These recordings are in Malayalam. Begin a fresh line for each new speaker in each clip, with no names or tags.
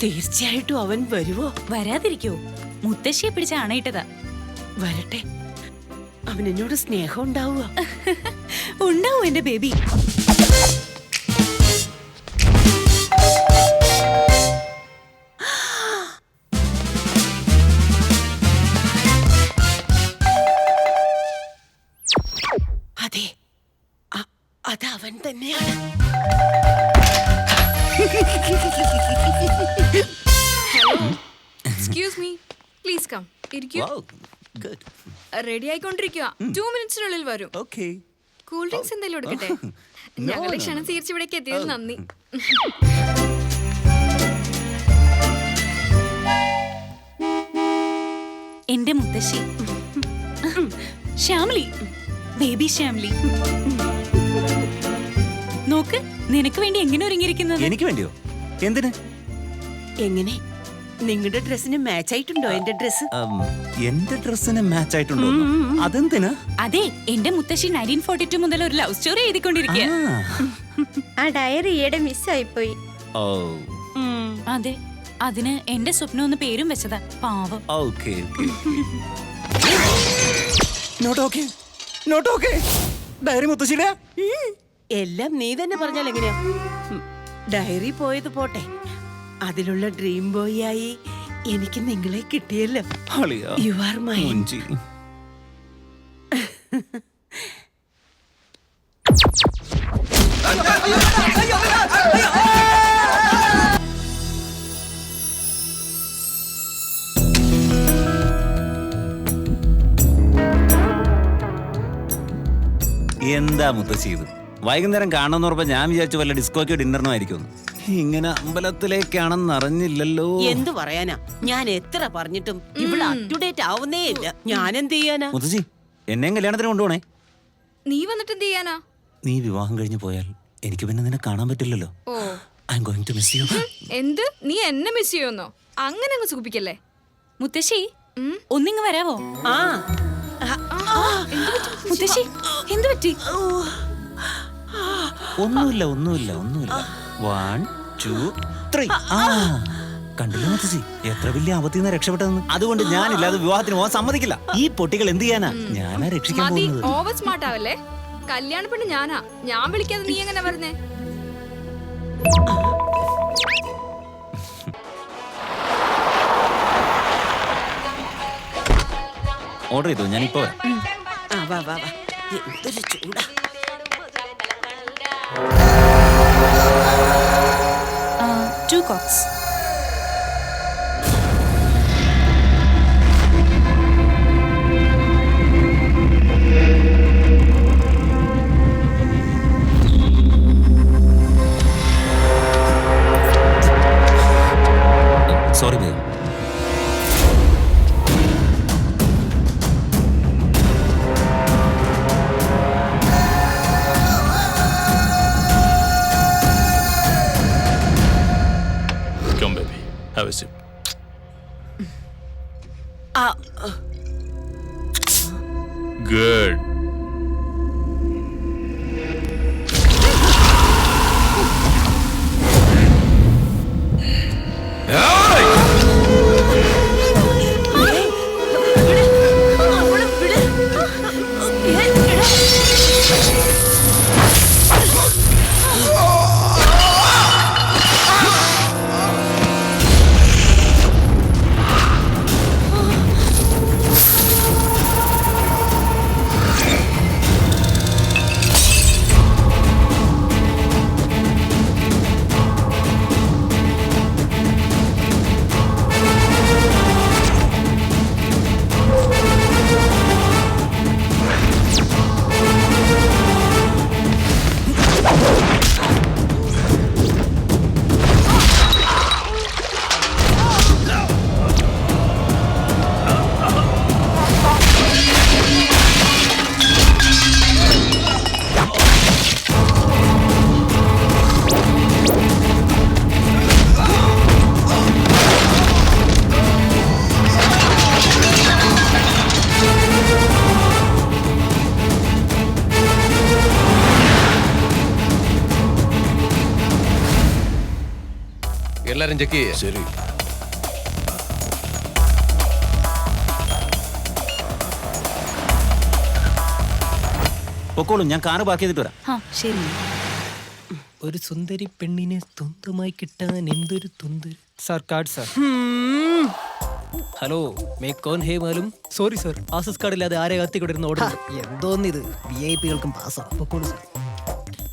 തീർച്ചയായിട്ടും അവൻ വരുവോ?
വരാതിരിക്കോ? മുത്തശ്ശിയെ പിടിച്ച അണയിട്ടതാ.
വരട്ടെ. അവൻ എന്നോട് സ്നേഹം ഉണ്ടാവുക.
ഉണ്ടാവും എന്റെ ബേബി.
അതെ, അത് അവൻ തന്നെയാണ്.
Excuse me, please come. ഇരിക്കൂ. റെഡി ആയിക്കൊണ്ടിരിക്കുക. 2 മിനിറ്റ്സിനുള്ളിൽ വരും. കൂൾ ഡ്രിങ്ക്സ് എന്തെങ്കിലും എടുക്കട്ടെ? ഞങ്ങളുടെ ക്ഷണം സ്വീകരിച്ച് ഇവിടേക്ക് എത്തിയത് നന്ദി.
എന്റെ മുത്തശ്ശി ശ്യാമലി, ബേബി ശ്യാമലി. നോക്ക്, നിനക്ക് വേണ്ടി എങ്ങനെ ഒരുങ്ങിയിരിക്കുന്നത്?
എനിക്ക് വേണ്ടിയോ? എന്തിന്?
എങ്ങനെ? നിങ്ങളുടെ ഡ്രസ്സിന് മാച്ച് ആയിട്ടുണ്ടോ എന്റെ ഡ്രസ്?
എന്റെ ഡ്രസ്സിന് മാച്ച് ആയിട്ടുണ്ടോ? അതെന്തിനാ?
അതെ, എന്റെ മുത്തശ്ശി 1942 മുതൽ ഒരു ലവ് സ്റ്റോറി എഴുതിക്കൊണ്ടിരിക്കുക.
ആ ഡയറി ഈയിടെ മിസ്സായിപ്പോയി.
അതെ, അതിന് എന്റെ സ്വപ്നം ഒന്ന് പേരും വെച്ചതാ. പാവം.
ഡയറി മുത്തശ്ശിയുടെ
എല്ലാം നീ തന്നെ പറഞ്ഞാൽ എങ്ങനെയാ? ഡയറി പോയത് പോട്ടെ, അതിലുള്ള ഡ്രീം ബോയ് ആയി എനിക്ക് നിങ്ങളെ കിട്ടിയല്ലോ. You are mine.
എന്താ മുത്തശ്ശി ഇത്? വൈകുന്നേരം കാണുമെന്ന് പറഞ്ഞപ്പോ ഞാൻ വിചാരിച്ചു വല്ല ഡിസ്കോക്കോ ഡിന്നറിനോ ആയിരിക്കും. ഇങ്ങനെ അമ്പലത്തിലേക്കാണെന്ന് അറിഞ്ഞില്ലല്ലോ.
എന്തു പറയാനാ, ഞാൻ എത്ര പറഞ്ഞിട്ടും ഇവിടെ അപ് ടു ഡേറ്റ് ആവുന്നേ ഇല്ല. ഞാൻ എന്ത് ചെയ്യാനാ?
മുത്തശ്ശി, എന്നെയും കല്യാണത്തിന് കൊണ്ടുപോണേ.
നീ വന്നിട്ട് എന്ത് ചെയ്യാനാ?
നീ വിവാഹം കഴിഞ്ഞു പോയാൽ എനിക്ക് പിന്നെ നിന്നെ കാണാൻ പറ്റില്ലല്ലോ. I am going to miss you.
എന്ത്? നീ എന്നെ മിസ് ചെയ്യുന്നോ? അങ്ങനെ അങ്ങ് സുഖിപ്പിക്കല്ലേ.
മുത്തശ്ശി, ഒന്നിങ്ങ് വരാവോ? മുത്തശ്ശി, എന്തു പറ്റി?
ഒന്നുമില്ല. 1 2 3. കണ്ടില്ല മുത്തശ്ശി, എത്ര വലിയ ആപത്തിന്ന് രക്ഷപ്പെട്ടതെന്ന്. അതുകൊണ്ട് ഞാനില്ലാതെ വിവാഹത്തിന് പോകാൻ സമ്മതിക്കില്ല. ഈ പൊട്ടികൾ എന്ത് ചെയ്യാനാ? ഞാനാ രക്ഷിക്കാൻ പോകുന്നത്.
ഓവർ സ്മാർട്ട് ആവല്ലേ. കല്യാണ പെണ്ണ് ഞാനാ. ഞാൻ വിളിക്കാതെ നീ എങ്ങനെ വരുന്നേ?
ഓർഡർ ചെയ്തോ, ഞാനിപ്പോ
എന്തൊരു ചൂടാ.
2 cocks.
Sorry baby.
എല്ലാരും ചെക്ക് ചെയ്യാം. ശരി.
പൊക്കോളും, ഞാൻ കാറ് പാർക്ക് ചെയ്തിട്ട് വരാം.
ആ ശരി.
ഒരു സുന്ദരി പെണ്ണിനെ സ്വന്തമായി കിട്ടാൻ എന്തൊരു തുന്തര്. Sir card sir. ഹലോ മേ കോൻ ഹേ മാലും. സോറി സാർ, ആസസ് കാർഡ് ഇല്ലാതെ ആരെ കത്തിക്കൊണ്ടിരുന്ന ഓർഡർ.
എന്തോന്നിത് VIP-കൾക്കും പാസ്സാ.
പൊക്കോളൂ സാർ.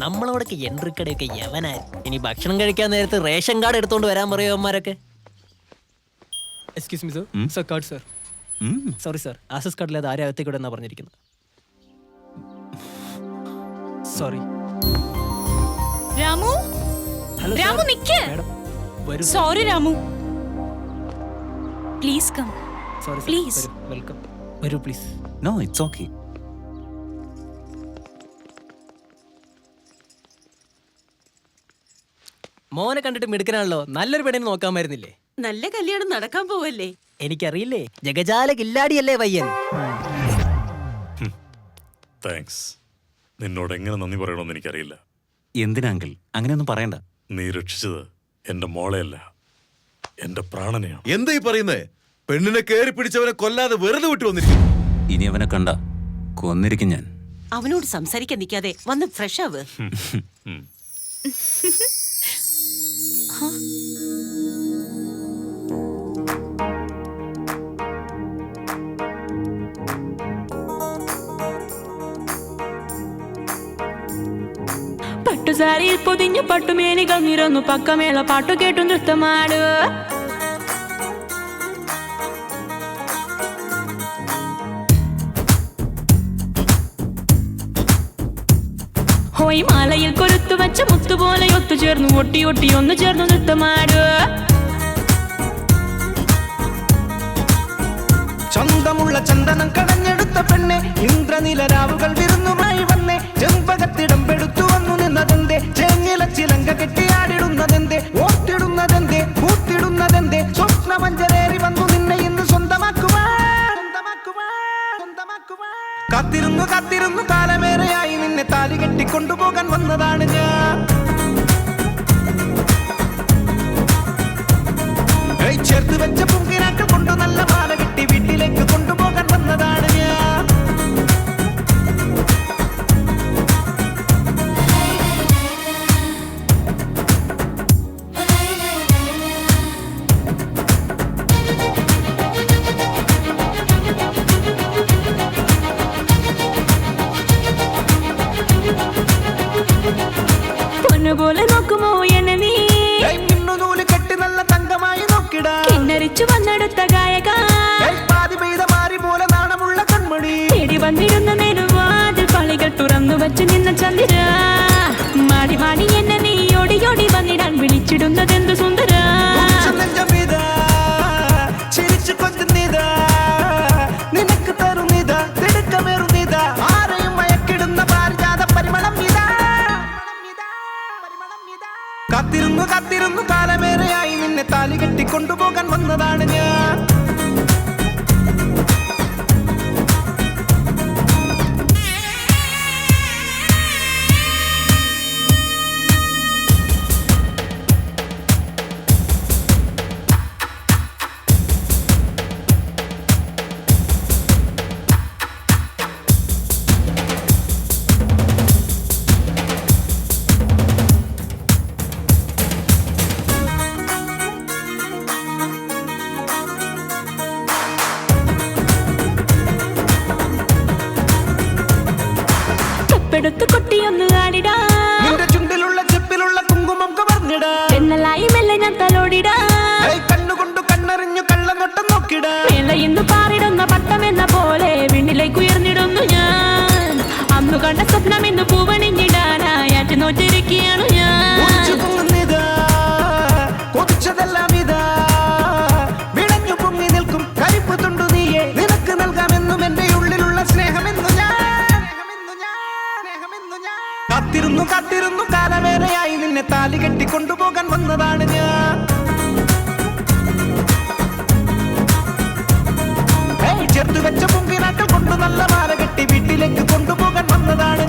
നമ്മളവിടൊക്കെ എൻട്രി കടയൊക്കെ യവനായി. ഇനി ഭക്ഷണം കഴിക്കാൻ നേരത്ത് റേഷൻ കാർഡ് എടുത്തോണ്ട് വരാൻ പറയോ അമ്മമാരൊക്കെ. Excuse me sir. Sir card sir. Sorry sir, access card ഇല്ലാതെ ആരെ അകത്തേക്കൂടെ എന്നാ പറഞ്ഞിരിക്കുന്നത്. സോറി.
രാമു,
ഹലോ
രാമു നിക്ക്.
മാഡം വരൂ.
Sorry Ramu. Please come.
Sorry
please.
Welcome. വരൂ പ്ലീസ്.
No, it's okay.
മോനെ കണ്ടിട്ട് മിടുക്കനാണല്ലോ. നല്ലൊരു പെണ്ണിനെ നോക്കാമായിരുന്നില്ലേ?
നല്ല കല്യാണം നടക്കാൻ പോവല്ലേ?
എനിക്കറിയില്ലേ, ജഗജാല കില്ലാടിയല്ലേ പയ്യൻ.
താങ്ക്സ്. നിന്നോട് എങ്ങനെ നന്ദി പറയണമെന്ന് എനിക്കറിയില്ല.
എന്തിനാ അങ്കിൾ അങ്ങനെയൊന്നും പറയണ്ട.
നീ രക്ഷിച്ചത് എന്റെ മോളെയല്ല, എന്റെ പ്രാണനെയാണ്.
എന്താ ഈ പറയുന്നേ? പെണ്ണിനെ കേറി പിടിച്ചവനെ കൊല്ലാതെ വെറുതെ വിട്ടു വന്നിരിക്കുന്നു.
ഇനി അവനെ കണ്ട കൊന്നിരിക്കും ഞാൻ.
അവനോട് സംസാരിക്കാൻ നിൽക്കാതെ വന്ന് ഫ്രഷ് ആവ്.
പട്ടുസാരിയിൽ പൊതിഞ്ഞ പട്ടുമേനികൾ നിറന്നു പക്കമേള പാട്ടു കേട്ടു നൃത്തമാട്. ഹോയ് മാലയിൽ കൊരുത്തു വെച്ച മുത്തുപോലെ ഒത്തുചേർന്നു ഒട്ടി ഒട്ടി ഒന്ന് ചേർന്നു നൃത്തമാട്.
ചന്തമുള്ള ചന്ദനം കടഞ്ഞെടുത്ത പെണ്ണെ, ഇന്ദ്രനിലരാവുകൾ വിരുന്നുമായി വന്നേ. ചെമ്പകത്തിടം പെടുത്തു വന്നു നിന്നതെന്തേ, ചേങ്ങില ചിലങ്ക കെട്ടിയാടിടുന്നതെന്തേ, ഓർത്തിടുന്നതെന്തേ, കൂത്തിടുന്നതെന്തേ, സ്വപ്നമഞ്ചലേറി വന്നു നിന്നെ ഇന്ന് സ്വന്തമാക്കുവാൻ. കാത്തിരുന്നു കാത്തിരുന്നു കാലമേറെയായി നിന്നെ താലി കെട്ടിക്കൊണ്ടുപോകാൻ വന്നതാണ് ഞാൻ. ചേർത്ത് വെച്ച പൂങ്കിനാക്കൾ കൊണ്ട് നല്ല മാല കെട്ടി വീട്ടിലേക്ക് കൊണ്ടുപോകാൻ വന്നതാണ് ഞാൻ.
പൊന്നുപോലെ നോക്കുമോ എന്നെ നീ,
നൂല് കെട്ടി നല്ല തങ്കമായി നോക്കിടാ.
കിന്നരിച്ചു വന്നെടുത്ത ഗായക,
പാതി പെയ്ത മാറി പോലെ നാണമുള്ള കൺമണി.
തേടി വന്നിരുന്ന നെടുവാതിൽ പളികൾ തുറന്നു വച്ച് നിന്ന ചന്ദ്ര. മാടി മാടി എന്നെ നീ ഓടി ഓടി വന്നിടാൻ വിളിച്ചിടുന്നതെന്തു സുന്ദര.
ചിരിച്ചു കൊഞ്ചുന്നിതാ, നിനക്ക് തരുന്നിതാ, തിടുക്കമേറുന്നിതാ, ആരെയും മയക്കിടുന്ന പാരിജാത പരിമളം ഇതാ. കാത്തിരുന്നു കാത്തിരുന്നു കാലമേറെയായി നിന്നെ താലി കെട്ടി കൊണ്ടുപോകാൻ വന്നതാണ് ഞാൻ.
എടുത്ത് കൊട്ടിയൊന്ന് ആടിടാ,
നിന്റെ ചുണ്ടിലുള്ള ചെപ്പിലുള്ള കുങ്കുമം കവർന്നിടാ.
എന്നലായി മെല്ലെ ഞാൻ തലോടിടാ,
കണ്ണുകൊണ്ടു കണ്ണറിഞ്ഞു കള്ളനൊട്ടം നോക്കിടാ.
മേലെ ഇന്ന് പാറിടുന്ന പട്ടമെന്ന പോലെ വിണ്ണിലേക്ക് ഉയർന്നിടുന്നു ഞാൻ. അന്നു കണ്ട സ്വപ്നം ഇന്ന് പൂവണിഞ്ഞിടാനായി ആറ്റ് നോറ്റിരിക്കുകയാണ് ഞാൻ.
കൊതിച്ചതെല്ലാം ഇതാ വിളഞ്ഞു പൊങ്ങി നിൽക്കും കരിപ്പ് തുണ്ടു നീയെ. നിനക്ക് നൽകാമെന്നും എന്റെ ഉള്ളിലുള്ള സ്നേഹമെന്നു ഞാൻ. കാത്തിരുന്നു കാത്തിരുന്നു കാലമേറെയായി നിന്നെ താലി കെട്ടി കൊണ്ടുപോകാൻ വന്നതാണ് ഞാൻ. ചേർത്ത് വെച്ച പൂങ്കിനാക്കൾ കൊണ്ട് നല്ല മാല കെട്ടി വീട്ടിലേക്ക് കൊണ്ടുപോകാൻ വന്നതാണ്